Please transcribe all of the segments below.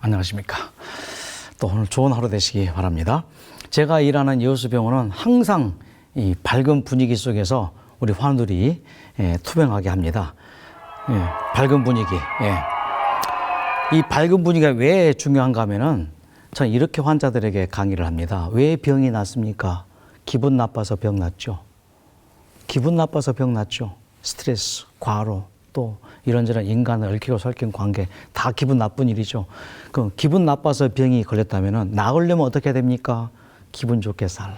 안녕하십니까. 또 오늘 좋은 하루 되시기 바랍니다. 제가 일하는 여수병원은 항상 이 밝은 분위기 속에서 우리 환우들이 투병하게 합니다. 밝은 분위기. 이 밝은 분위기가 왜 중요한가 하면은 저는 이렇게 환자들에게 강의를 합니다. 왜 병이 났습니까? 기분 나빠서 병 났죠. 기분 나빠서 병 났죠. 스트레스, 과로, 또 이런저런 인간을 얽히고 설킨 관계 다 기분 나쁜 일이죠. 그럼 기분 나빠서 병이 걸렸다면은 나으려면 어떻게 됩니까? 기분 좋게 살라.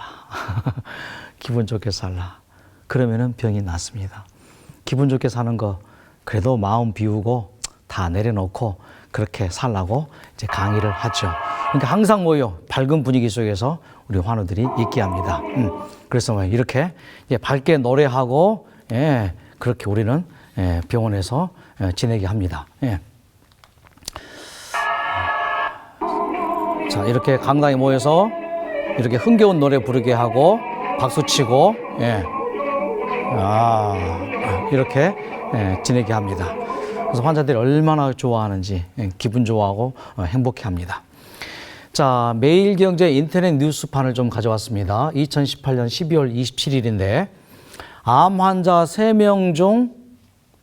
기분 좋게 살라. 그러면은 병이 낫습니다. 기분 좋게 사는 거 그래도 마음 비우고 다 내려놓고 그렇게 살라고 이제 강의를 하죠. 그러니까 항상 뭐요? 밝은 분위기 속에서 우리 환우들이 있게 합니다. 그래서 뭐 이렇게 밝게 노래하고 그렇게 우리는 병원에서 지내게 합니다. 자, 이렇게 강당에 모여서 이렇게 흥겨운 노래 부르게 하고 박수 치고 이렇게 지내게 합니다. 그래서 환자들이 얼마나 좋아하는지 기분 좋아하고 행복해 합니다. 자, 매일경제 인터넷 뉴스판을 좀 가져왔습니다. 2018년 12월 27일인데 암 환자 3명 중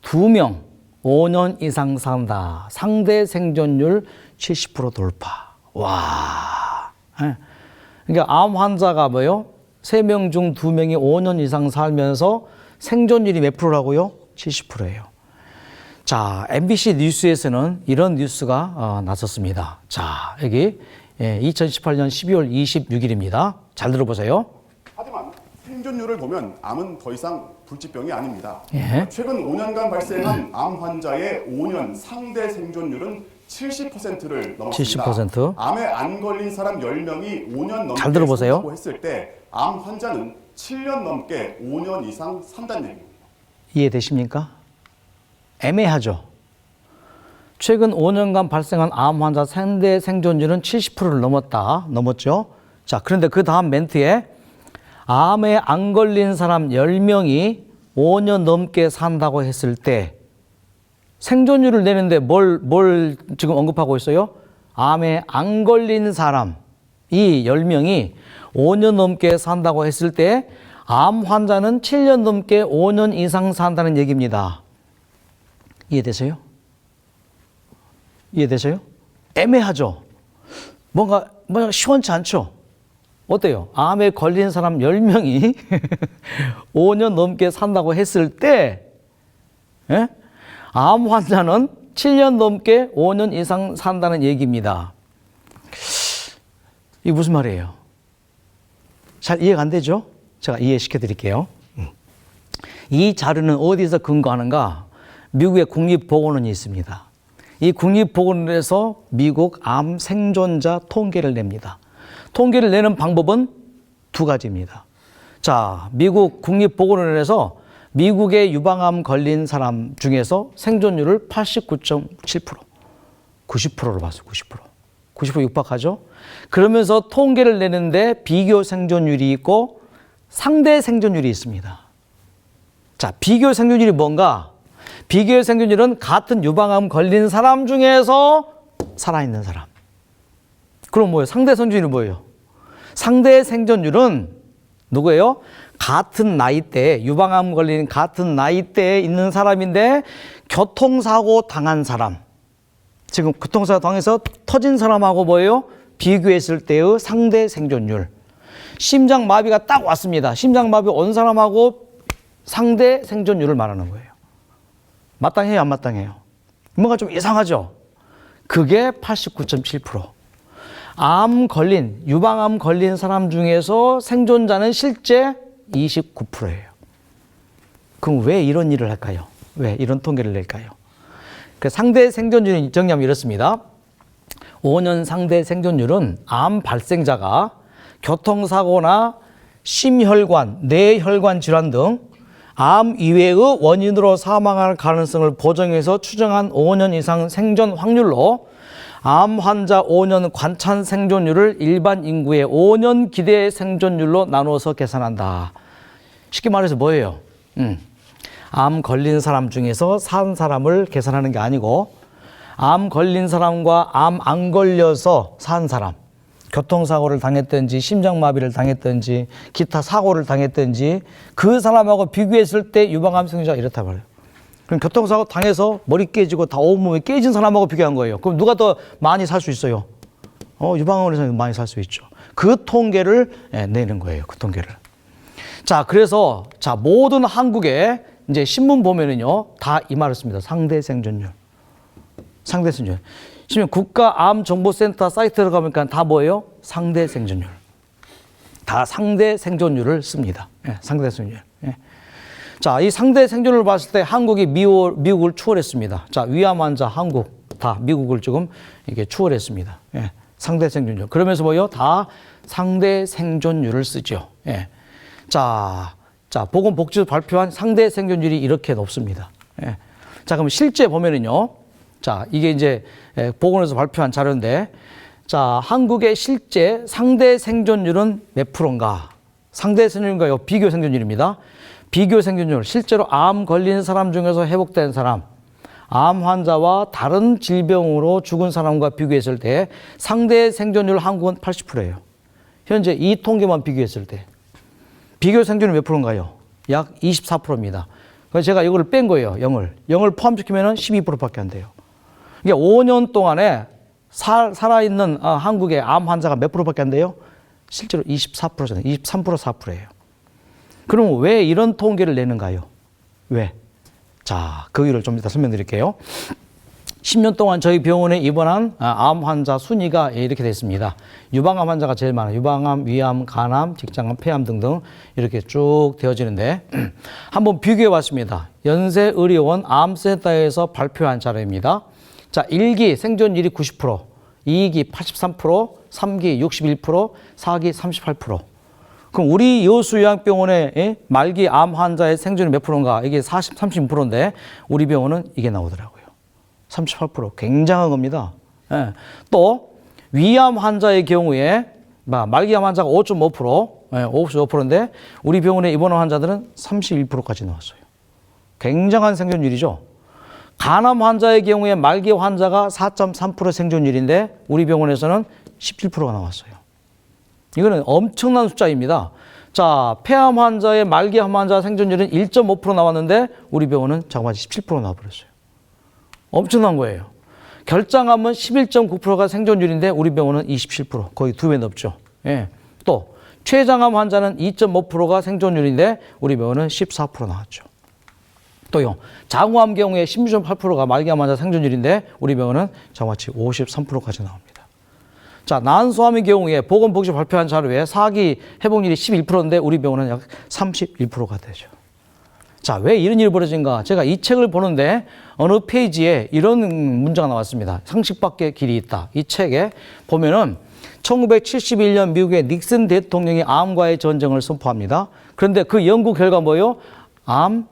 2명 5년 이상 산다. 상대 생존율 70% 돌파. 와. 그러니까 암 환자가 뭐요? 3명 중 2명이 5년 이상 살면서 생존율이 몇 프로라고요? 70%예요. 자, MBC 뉴스에서는 이런 뉴스가 났었습니다. 자, 여기 2018년 12월 26일입니다. 잘 들어보세요. 하지만 생존율을 보면 암은 더 이상 불치병이 아닙니다. 예. 최근 5년간 발생한 암 환자의 5년 상대 생존율은 70%를 넘었습니다. 70%. 암에 안 걸린 사람 10명이 5년 넘게 잘 들어보세요. 산다고 했을 때 암 환자는 7년 넘게 5년 이상 산다는 얘기입니다. 이해되십니까? 애매하죠. 최근 5년간 발생한 암 환자 상대 생존율은 70%를 넘었죠. 자, 그런데 그 다음 멘트에 암에 안 걸린 사람 10명이 5년 넘게 산다고 했을 때 생존율을 내는데 뭘 지금 언급하고 있어요? 암에 안 걸린 사람 이 10명이 5년 넘게 산다고 했을 때 암 환자는 7년 넘게 5년 이상 산다는 얘기입니다. 이해되세요? 이해되세요? 애매하죠? 뭔가 시원치 않죠? 어때요? 암에 걸린 사람 10명이 5년 넘게 산다고 했을 때, 암 환자는 7년 넘게 5년 이상 산다는 얘기입니다. 이게 무슨 말이에요? 잘 이해가 안 되죠? 제가 이해시켜 드릴게요. 이 자료는 어디서 근거하는가? 미국의 국립보건원이 있습니다. 이 국립보건원에서 미국 암 생존자 통계를 냅니다. 통계를 내는 방법은 2가지입니다. 자, 미국 국립보건원에서 미국의 유방암 걸린 사람 중에서 생존율을 89.7%, 90%로 봤어요. 90% 육박하죠? 그러면서 통계를 내는데 비교 생존율이 있고 상대 생존율이 있습니다. 자, 비교 생존율이 뭔가? 비교 생존율은 같은 유방암 걸린 사람 중에서 살아있는 사람. 그럼 뭐예요? 상대 생존율이 뭐예요? 상대 생존율은 누구예요? 같은 나이대, 유방암 걸린 같은 나이대에 있는 사람인데 교통사고 당한 사람. 지금 교통사고 당해서 터진 사람하고 뭐예요? 비교했을 때의 상대 생존율. 심장마비가 딱 왔습니다. 심장마비 온 사람하고 상대 생존율을 말하는 거예요. 마땅해요, 안 마땅해요? 뭔가 좀 이상하죠? 그게 89.7%. 유방암 걸린 사람 중에서 생존자는 실제 29%예요. 그럼 왜 이런 일을 할까요? 왜 이런 통계를 낼까요? 그 상대 생존율을 정리하면 이렇습니다. 5년 상대 생존율은 암 발생자가 교통사고나 심혈관, 뇌혈관 질환 등 암 이외의 원인으로 사망할 가능성을 보정해서 추정한 5년 이상 생존 확률로 암 환자 5년 관찰 생존율을 일반 인구의 5년 기대 생존율로 나누어서 계산한다. 쉽게 말해서 뭐예요? 암 걸린 사람 중에서 산 사람을 계산하는 게 아니고 암 걸린 사람과 암 안 걸려서 산 사람, 교통사고를 당했든지 심장마비를 당했든지 기타 사고를 당했든지 그 사람하고 비교했을 때 유방암 생존자가 이렇다 말해요. 그럼 교통사고 당해서 머리 깨지고 다 온몸이 깨진 사람하고 비교한 거예요. 그럼 누가 더 많이 살 수 있어요? 유방암으로 많이 살 수 있죠. 그 통계를 내는 거예요. 그 통계를. 자, 그래서 자, 모든 한국에 이제 신문 보면은요, 다 이 말을 씁니다. 상대 생존율. 상대 생존율. 지금 국가암정보센터 사이트에 가보니까 다 뭐예요? 상대 생존율. 다 상대 생존율을 씁니다. 상대 생존율. 자, 이 상대 생존율을 봤을 때 한국이 미국을 추월했습니다. 자, 위암 환자 한국 다 미국을 지금 이게 추월했습니다. 상대 생존율. 그러면서 뭐요? 다 상대 생존율을 쓰죠. 자, 보건복지부 발표한 상대 생존율이 이렇게 높습니다. 자, 그럼 실제 보면은요. 자, 이게 이제 보건에서 발표한 자료인데, 자, 한국의 실제 상대 생존율은 몇 프로인가? 상대 생존율과 비교 생존율입니다. 비교 생존율, 실제로 암 걸린 사람 중에서 회복된 사람, 암 환자와 다른 질병으로 죽은 사람과 비교했을 때 상대 생존율 한국은 80%예요. 현재 이 통계만 비교했을 때. 비교 생존율 몇 프로인가요? 약 24%입니다. 그래서 제가 이거를 뺀 거예요, 0을 포함시키면 12%밖에 안 돼요. 이게 5년 동안에 살아있는 한국의 암 환자가 몇 프로밖에 안 돼요? 실제로 24%잖아요. 23%, 4%예요. 그럼 왜 이런 통계를 내는가요? 왜? 자, 그 이유를 좀 이따 설명드릴게요. 10년 동안 저희 병원에 입원한 암 환자 순위가 이렇게 됐습니다. 유방암 환자가 제일 많아요. 유방암, 위암, 간암, 직장암, 폐암 등등 이렇게 쭉 되어지는데 한번 비교해 봤습니다. 연세의료원 암센터에서 발표한 자료입니다. 자, 1기 생존율이 90%, 2기 83%, 3기 61%, 4기 38%. 그럼 우리 여수요양병원의 말기 암 환자의 생존율이 몇 프로인가? 이게 36%인데 우리 병원은 이게 나오더라고요. 38%. 굉장한 겁니다. 또 위암 환자의 경우에 말기암 환자가 5.5%, 5.5%인데 우리 병원에 입원한 환자들은 31%까지 나왔어요. 굉장한 생존율이죠. 간암 환자의 경우에 말기 환자가 4.3% 생존율인데 우리 병원에서는 17%가 나왔어요. 이거는 엄청난 숫자입니다. 자, 폐암 환자의 말기암 환자 생존율은 1.5% 나왔는데 우리 병원은 자그마치 17% 나와버렸어요. 엄청난 거예요. 결장암은 11.9%가 생존율인데 우리 병원은 27%, 거의 2배 넘죠. 또 췌장암 환자는 2.5%가 생존율인데 우리 병원은 14% 나왔죠. 또요, 장우암 경우에 16.8%가 말기암 환자 생존율인데 우리 병원은 자그마치 53%까지 나옵니다. 자, 난소암의 경우에 보건복지부 발표한 자료에 4기 회복률이 11%인데 우리 병원은 약 31%가 되죠. 자, 왜 이런 일이 벌어진가? 제가 이 책을 보는데 어느 페이지에 이런 문제가 나왔습니다. 상식 밖의 길이 있다. 이 책에 보면은 1971년 미국의 닉슨 대통령이 암과의 전쟁을 선포합니다. 그런데 그 연구 결과 뭐예요? 암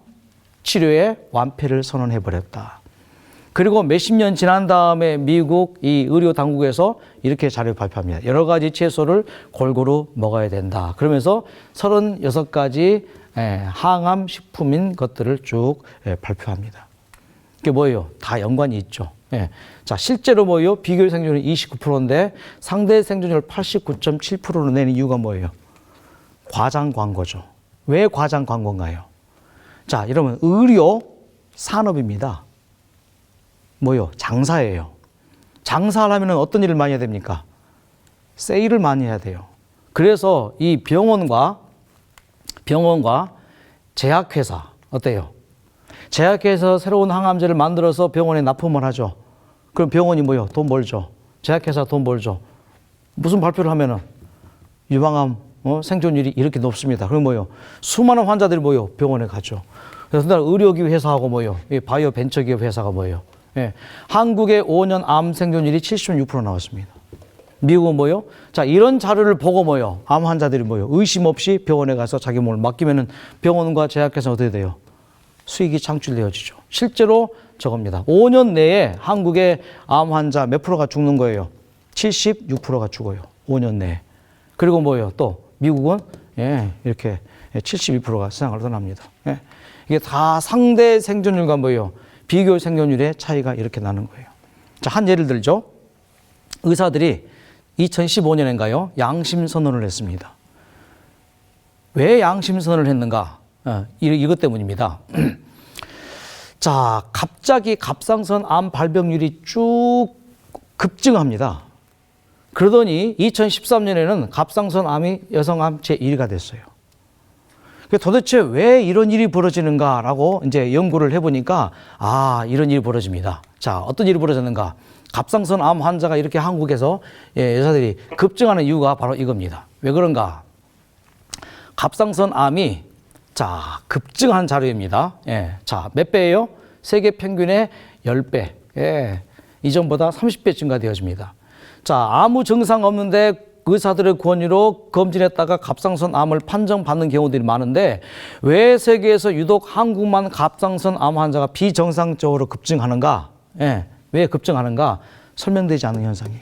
치료에 완패를 선언해버렸다. 그리고 몇십 년 지난 다음에 미국 이 의료 당국에서 이렇게 자료를 발표합니다. 여러 가지 채소를 골고루 먹어야 된다. 그러면서 36가지 항암 식품인 것들을 쭉 발표합니다. 이게 뭐예요? 다 연관이 있죠. 자, 실제로 뭐예요? 비교 생존율 29%인데 상대 생존율 89.7%로 내는 이유가 뭐예요? 과장 광고죠. 왜 과장 광고인가요? 자, 여러분, 의료 산업입니다. 뭐요? 장사예요. 장사를 하면 어떤 일을 많이 해야 됩니까? 세일을 많이 해야 돼요. 그래서 이 병원과 제약회사, 어때요? 제약회사 새로운 항암제를 만들어서 병원에 납품을 하죠. 그럼 병원이 뭐요? 돈 벌죠. 제약회사 돈 벌죠. 무슨 발표를 하면은 유방암 생존율이 이렇게 높습니다. 그럼 뭐요? 수많은 환자들이 뭐요? 병원에 가죠. 그래서 의료기업 회사하고 뭐요? 바이오 벤처기업 회사가 뭐예요? 한국의 5년 암 생존율이 76% 나왔습니다. 미국은 뭐요? 자, 이런 자료를 보고 뭐요? 암 환자들이 뭐요? 의심 없이 병원에 가서 자기 몸을 맡기면은 병원과 제약회사 어떻게 돼요? 수익이 창출되어지죠. 실제로 저겁니다. 5년 내에 한국의 암 환자 몇 프로가 죽는 거예요? 76%가 죽어요. 5년 내에. 그리고 뭐예요? 또 미국은 이렇게 72%가 세상을 떠납니다. 이게 다 상대 생존율과 뭐예요? 비교 생존율의 차이가 이렇게 나는 거예요. 자, 한 예를 들죠. 의사들이 2015년인가요? 양심 선언을 했습니다. 왜 양심 선언을 했는가? 이것 때문입니다. 자, 갑자기 갑상선 암 발병률이 쭉 급증합니다. 그러더니 2013년에는 갑상선 암이 여성암 제1위가 됐어요. 도대체 왜 이런 일이 벌어지는가라고 이제 연구를 해보니까, 이런 일이 벌어집니다. 자, 어떤 일이 벌어졌는가? 갑상선 암 환자가 이렇게 한국에서 여자들이 급증하는 이유가 바로 이겁니다. 왜 그런가? 갑상선 암이 자, 급증한 자료입니다. 자, 몇 배예요? 세계 평균의 10배. 이전보다 30배 증가되어집니다. 자, 아무 증상 없는데 의사들의 권유로 검진했다가 갑상선 암을 판정받는 경우들이 많은데 왜 세계에서 유독 한국만 갑상선 암 환자가 비정상적으로 급증하는가? 왜 급증하는가? 설명되지 않는 현상이에요.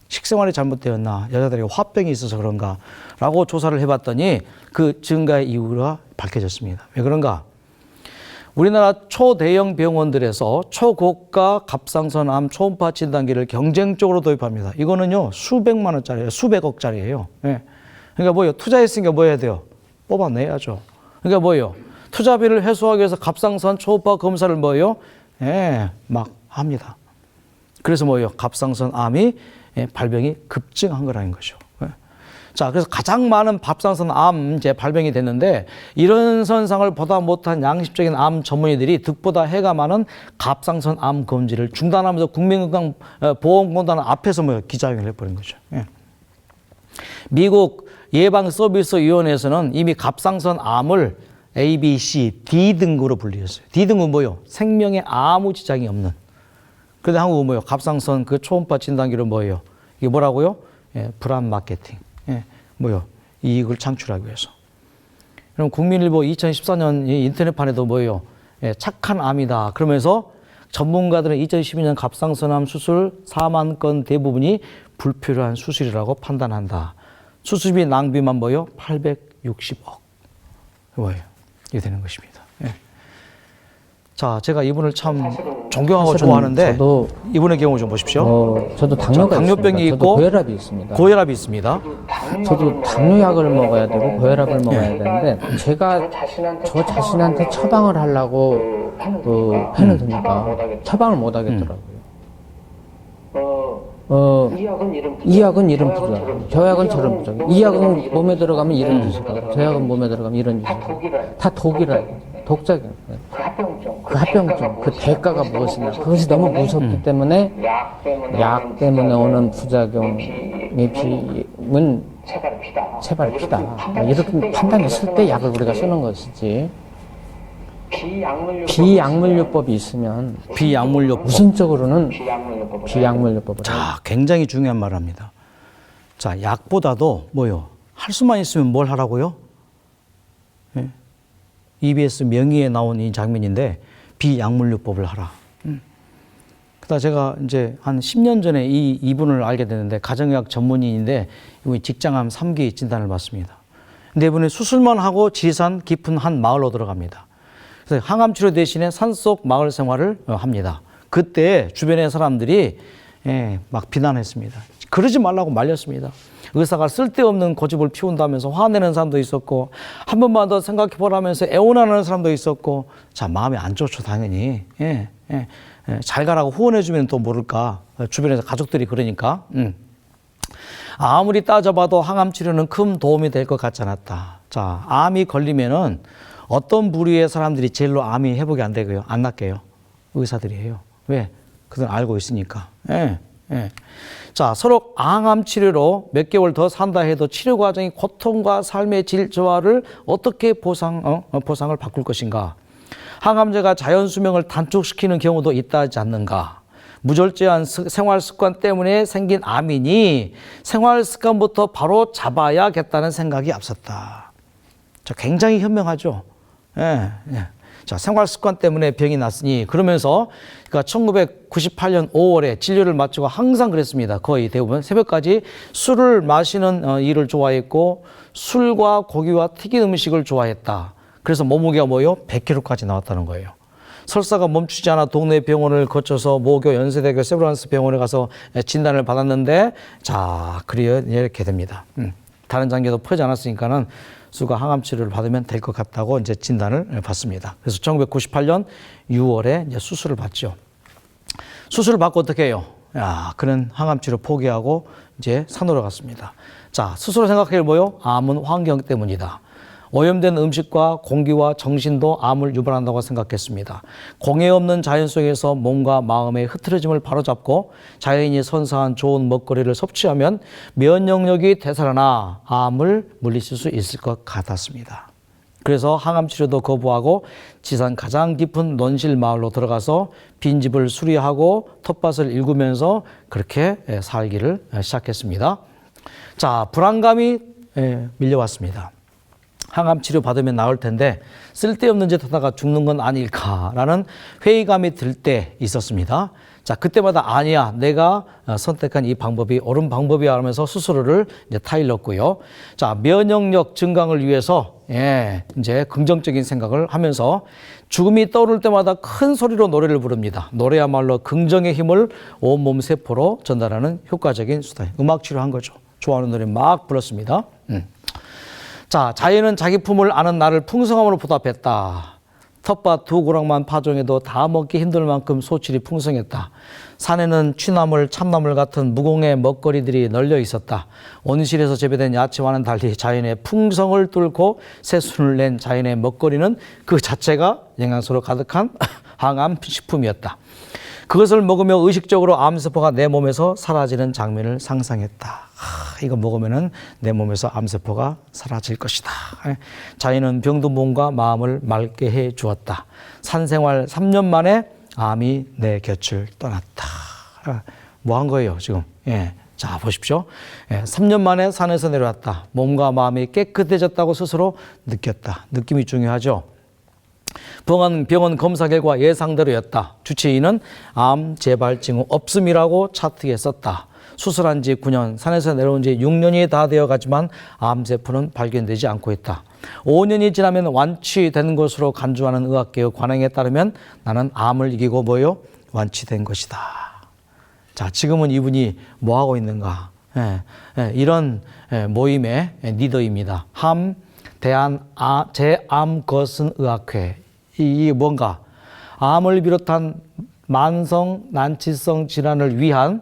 식생활이 잘못되었나? 여자들이 화병이 있어서 그런가? 라고 조사를 해봤더니 그 증가의 이유가 밝혀졌습니다. 왜 그런가? 우리나라 초대형 병원들에서 초고가 갑상선암 초음파 진단기를 경쟁적으로 도입합니다. 이거는요, 수백만 원짜리예요. 수백억짜리예요. 그러니까 뭐예요? 투자했으니까 뭐 해야 돼요? 뽑아내야죠. 그러니까 뭐예요? 투자비를 해소하기 위해서 갑상선 초음파 검사를 뭐예요? 막 합니다. 그래서 뭐예요? 갑상선 암이 발병이 급증한 거라는 거죠. 자, 그래서 가장 많은 갑상선 암 이제 발병이 됐는데 이런 현상을 보다 못한 양심적인 암 전문의들이 득보다 해가 많은 갑상선 암 검진을 중단하면서 국민건강보험공단 앞에서 뭐 기자회견을 해버린 거죠. 미국 예방서비스위원회에서는 이미 갑상선 암을 A, B, C, D 등급으로 분류했어요. D 등급은 뭐예요? 생명에 아무 지장이 없는. 그런데 한국은 뭐예요? 갑상선 그 초음파 진단기를 뭐예요? 이게 뭐라고요? 불안 마케팅. 뭐요? 이익을 창출하기 위해서. 그럼 국민일보 2014년 인터넷판에도 뭐예요? 착한 암이다. 그러면서 전문가들은 2012년 갑상선암 수술 4만 건 대부분이 불필요한 수술이라고 판단한다. 수술비 낭비만 뭐요? 860억. 뭐예요? 이게 되는 것입니다. 자, 제가 이분을 참 존경하고 좋아하는데 저도 이분의 경우 좀 보십시오. 저도 당뇨가 당뇨병이 있습니다. 있고 저도 고혈압이 있습니다. 고혈압이 있습니다. 저도 당뇨약을 먹어야 되고 고혈압을 먹어야 되는데 제가 저 자신한테 처방을 하려고 펜을 드니까 처방을 못 하겠더라고요. 이 약은 이런 부작, 저 약은 저런 부작, 이 약은 몸에 들어가면 이런 짓을 하고, 저 약은 몸에 들어가면 이런 짓을 하고, 다 독이라, 독작이에요. 그 합병증, 그 대가가 무엇이냐, 그것이 너무 무섭기 때문에 약 때문에 오는 부작용의 비임은 체발 피다. 이렇게 판단했을 때 약을 우리가 쓰는 것이지. 비약물요법이 있으면 비약물요법. 우선적으로는 비약물요법을 자, 굉장히 중요한 말을 합니다. 자, 약보다도 뭐요? 할 수만 있으면 뭘 하라고요? EBS 명의에 나온 이 장면인데 비약물요법을 하라. 그러다 제가 이제 한 10년 전에 이분을 알게 됐는데 가정의학 전문의인데 이분이 직장암 3기 진단을 받습니다. 근데 이분은 수술만 하고 지리산 깊은 한 마을로 들어갑니다. 그래서 항암 치료 대신에 산속 마을 생활을 합니다. 그때 주변의 사람들이 막 비난했습니다. 그러지 말라고 말렸습니다. 의사가 쓸데없는 고집을 피운다면서 화내는 사람도 있었고 한 번만 더 생각해보라면서 애원하는 사람도 있었고 자, 마음이 안 좋죠, 당연히. 잘 가라고 후원해주면 또 모를까. 주변에서 가족들이 그러니까. 아무리 따져봐도 항암 치료는 큰 도움이 될 것 같지 않았다. 자, 암이 걸리면은 어떤 부류의 사람들이 제일로 암이 회복이 안 되고요, 안 낫게요? 의사들이에요. 왜? 그건 알고 있으니까. 자, 서로 항암 치료로 몇 개월 더 산다 해도 치료 과정이 고통과 삶의 질 저하를 어떻게 보상을 바꿀 것인가? 항암제가 자연 수명을 단축시키는 경우도 있다지 않는가? 무절제한 생활 습관 때문에 생긴 암이니 생활 습관부터 바로 잡아야겠다는 생각이 앞섰다. 자, 굉장히 현명하죠. 자, 생활 습관 때문에 병이 났으니 그러면서 그러니까 1998년 5월에 진료를 마치고 항상 그랬습니다. 거의 대부분 새벽까지 술을 마시는 일을 좋아했고 술과 고기와 튀긴 음식을 좋아했다. 그래서 몸무게가 뭐요? 100kg까지 나왔다는 거예요. 설사가 멈추지 않아 동네 병원을 거쳐서 모교 연세대교 세브란스 병원에 가서 진단을 받았는데 자, 그리어 이렇게 됩니다. 다른 장기도 퍼지 않았으니까는 수가 항암 치료를 받으면 될 것 같다고 이제 진단을 받습니다. 그래서 1998년 6월에 이제 수술을 받죠. 수술을 받고 어떻게 해요? 야, 그는 항암 치료 포기하고 이제 산으로 갔습니다. 자, 스스로 생각해 뭐요? 암은 환경 때문이다. 오염된 음식과 공기와 정신도 암을 유발한다고 생각했습니다. 공해 없는 자연 속에서 몸과 마음의 흐트러짐을 바로잡고 자연이 선사한 좋은 먹거리를 섭취하면 면역력이 되살아나 암을 물리칠 수 있을 것 같았습니다. 그래서 항암 치료도 거부하고 지산 가장 깊은 논실 마을로 들어가서 빈집을 수리하고 텃밭을 일구면서 그렇게 살기를 시작했습니다. 자, 불안감이 밀려왔습니다. 항암 치료 받으면 나을 텐데 쓸데없는 짓 하다가 죽는 건 아닐까라는 회의감이 들 때 있었습니다. 자, 그때마다 아니야, 내가 선택한 이 방법이 옳은 방법이야 하면서 스스로를 이제 타일렀고요. 자, 면역력 증강을 위해서 이제 긍정적인 생각을 하면서 죽음이 떠오를 때마다 큰 소리로 노래를 부릅니다. 노래야말로 긍정의 힘을 온몸 세포로 전달하는 효과적인 수단. 음악 치료한 거죠. 좋아하는 노래 막 불렀습니다. 자, 자연은 자기 품을 아는 나를 풍성함으로 보답했다. 텃밭 두 고랑만 파종해도 다 먹기 힘들 만큼 소출이 풍성했다. 산에는 취나물, 참나물 같은 무공의 먹거리들이 널려 있었다. 온실에서 재배된 야채와는 달리 자연의 풍성을 뚫고 새순을 낸 자연의 먹거리는 그 자체가 영양소로 가득한 항암 식품이었다. 그것을 먹으며 의식적으로 암세포가 내 몸에서 사라지는 장면을 상상했다. 이거 먹으면 내 몸에서 암세포가 사라질 것이다. 자연은 병든 몸과 마음을 맑게 해 주었다. 산생활 3년 만에 암이 내 곁을 떠났다. 뭐 한 거예요, 지금? 자, 보십시오. 3년 만에 산에서 내려왔다. 몸과 마음이 깨끗해졌다고 스스로 느꼈다. 느낌이 중요하죠. 병원 검사 결과 예상대로였다. 주치의는 암 재발 징후 없음이라고 차트에 썼다. 수술한 지 9년, 산에서 내려온 지 6년이 다 되어 가지만 암세포는 발견되지 않고 있다. 5년이 지나면 완치되는 것으로 간주하는 의학계의 관행에 따르면 나는 암을 이기고 뭐요? 완치된 것이다. 자, 지금은 이분이 뭐 하고 있는가? 이런 모임의 리더입니다. 제암거순의학회. 이게 뭔가? 암을 비롯한 만성 난치성 질환을 위한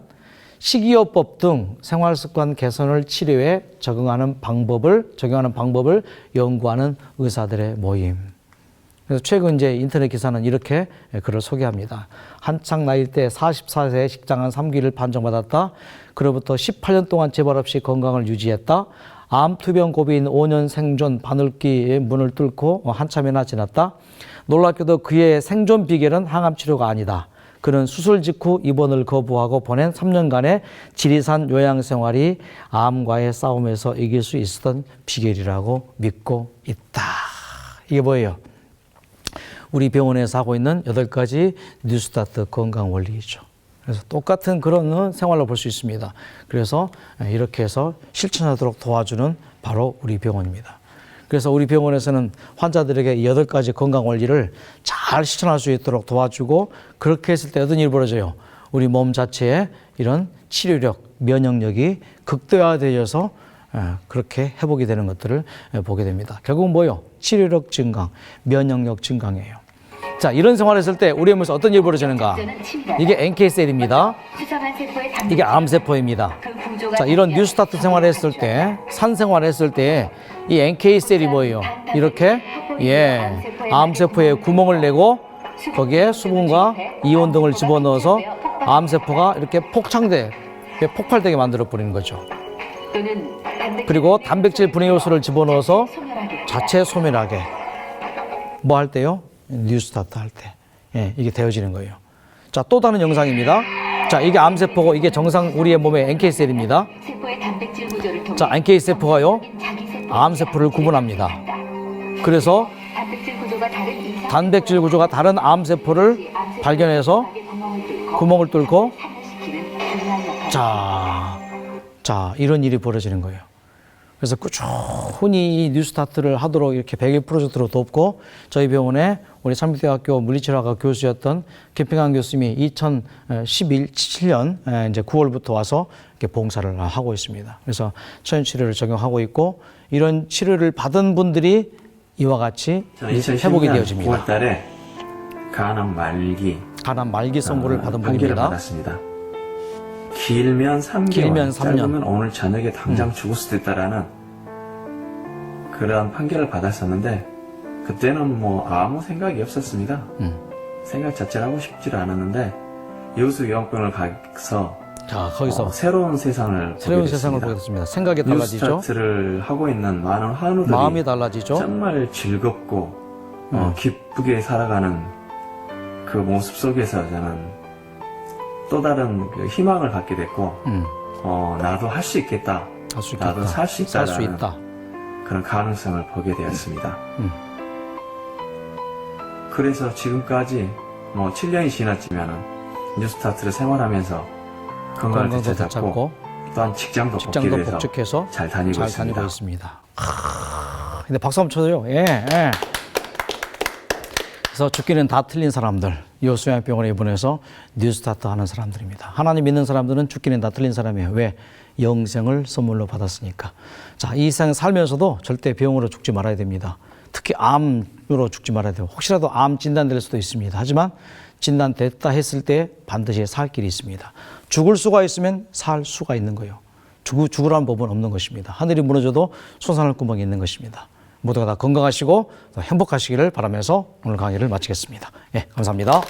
식이요법 등 생활습관 개선을 치료에 적용하는 방법을 연구하는 의사들의 모임. 그래서 최근 이제 인터넷 기사는 이렇게 글을 소개합니다. 한창 나이일 때 44세 식장암 3기를 판정받았다. 그로부터 18년 동안 재발 없이 건강을 유지했다. 암 투병 고비인 5년 생존 바늘기의 문을 뚫고 한참이나 지났다. 놀랍게도 그의 생존 비결은 항암 치료가 아니다. 그는 수술 직후 입원을 거부하고 보낸 3년간의 지리산 요양생활이 암과의 싸움에서 이길 수 있었던 비결이라고 믿고 있다. 이게 뭐예요? 우리 병원에서 하고 있는 8가지 뉴스타트 건강 원리이죠. 그래서 똑같은 그런 생활로 볼 수 있습니다. 그래서 이렇게 해서 실천하도록 도와주는 바로 우리 병원입니다. 그래서 우리 병원에서는 환자들에게 8가지 건강 원리를 잘 실천할 수 있도록 도와주고, 그렇게 했을 때 어떤 일이 벌어져요? 우리 몸 자체에 이런 치료력, 면역력이 극대화되어서 그렇게 회복이 되는 것들을 보게 됩니다. 결국은 뭐예요? 치료력 증강, 면역력 증강이에요. 자, 이런 생활을 했을 때 우리 몸에서 어떤 일이 벌어지는가? 이게 NK셀입니다. 이게 암세포입니다. 자, 이런 뉴스타트 생활을 했을 때, 산 생활을 했을 때 이 NK셀이 뭐예요? 이렇게 암세포에 구멍을 내고 거기에 수분과 이온 등을 집어넣어서 암세포가 이렇게 폭발되게 만들어 버리는 거죠. 그리고 단백질 분해 요소를 집어넣어서 자체 소멸하게. 뭐 할 때요? 뉴스타트 할 때. 이게 되어지는 거예요. 자, 또 다른 영상입니다. 자, 이게 암세포고 이게 정상 우리의 몸의 NK셀입니다. 자, NK세포가요, 암세포를 구분합니다. 그래서 단백질 구조가 다른 암세포를 발견해서 구멍을 뚫고 자, 이런 일이 벌어지는 거예요. 그래서 꾸준히 이 뉴스타트를 하도록 이렇게 100일 프로젝트로 돕고 저희 병원에 우리 삼육대학교 물리치료학과 교수였던 김평환 교수님이 2017년 이제 9월부터 와서 이렇게 봉사를 하고 있습니다. 그래서 천연치료를 적용하고 있고 이런 치료를 받은 분들이 이와 같이 회복이 되어집니다. 9월 달에 간암 말기 선고를 받은 판결을 분입니다. 받았습니다. 길면 3개월, 길면 3년. 짧으면 오늘 저녁에 당장 죽을 수도 있다라는 그런 판결을 받았었는데 그때는 뭐 아무 생각이 없었습니다. 생각 자체를 하고 싶지를 않았는데 여수요양병원을 가서 자, 거기서 새로운 세상을 새로운 보게 세상을 됐습니다. 보게 됐습니다. 생각이 달라지죠. 뉴스타트를 하고 있는 많은 환우들이 마음이 달라지죠. 정말 즐겁고 기쁘게 살아가는 그 모습 속에서 저는 또 다른 그 희망을 갖게 됐고 나도 할 수 있겠다. 할 수 있겠다. 나도 살 수 살 수 있다라는 있다. 그런 가능성을 보게 되었습니다. 그래서 지금까지 뭐 7년이 지났지만은 뉴스타트를 생활하면서 건강을 건강도 되찾고 되찾고 또한 직장도 직장도 복귀를 해서 복직해서 잘 다니고 잘 있습니다. 다니고 있습니다. 근데 박수 한번 쳐줘요. 예, 예. 그래서 죽기는 다 틀린 사람들, 여수요양병원에 입원해서 뉴스타트 하는 사람들입니다. 하나님 믿는 사람들은 죽기는 다 틀린 사람이에요. 왜? 영생을 선물로 받았으니까. 자, 이 세상 살면서도 절대 병으로 죽지 말아야 됩니다. 특히 암으로 죽지 말아야 돼요. 혹시라도 암 진단될 수도 있습니다. 하지만 진단됐다 했을 때 반드시 살 길이 있습니다. 죽을 수가 있으면 살 수가 있는 거예요. 죽으라는 법은 없는 것입니다. 하늘이 무너져도 솟아날 구멍이 있는 것입니다. 모두가 다 건강하시고 행복하시기를 바라면서 오늘 강의를 마치겠습니다. 예, 감사합니다.